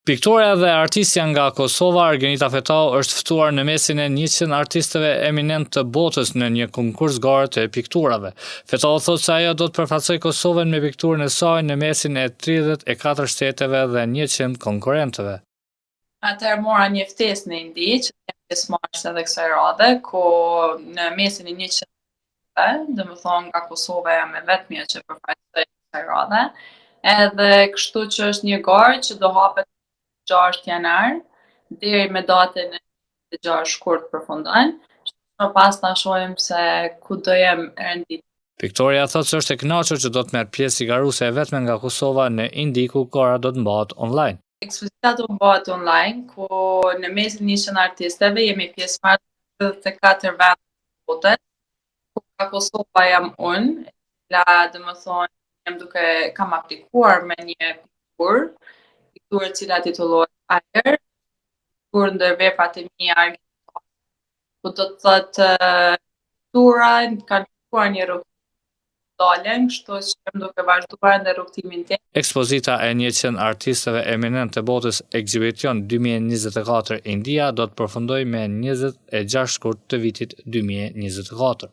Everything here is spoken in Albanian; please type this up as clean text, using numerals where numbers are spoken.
Piktorja dhe artistja nga Kosova, Argenita Fetahu, është ftuar në mesin e 100 artistëve eminent të botës në një konkurs gare të pikturave. Fetahu thotë se ajo do të përfaqësojë Kosovën me pikturën e saj në mesin e 34 shteteve dhe 100 konkurrentëve. Atëherë mora një ftesë në Indi, që jam pjesëmarrëse edhe kësaj radhe, ku në mesin e 100, domethënë nga Kosova jam e vetmja që përfaqësoj kësaj radhe, edhe kështu që është një garë që do hapet 6 janar deri me datën e 6 shkurt përfundon. Më pas ta shohim se ku do jem rendit. Piktoria thotë se është e kënaqur që do të merr pjesë si garuese e vetme nga Kosova në Indi, ku gara do të mbahet online. Ekspozita do mbahet online, ku në mesin 100 artisteve jemi pjesëmarrës 34 vende të botës, ku nga Kosova jam unë, kam aplikuar me një pikturë e cila titullohet Ajer, pikturë ndër veprat e mia argentine, ku do të thotë piktura kanë shkuar një rrugë dalen, kështu që më duke vazhduar në rrugtimin tim. Ekspozita e 100 artistëve eminent të botës Exhibition 2024 India do të përfundojë me 26 shkurt të vitit 2024.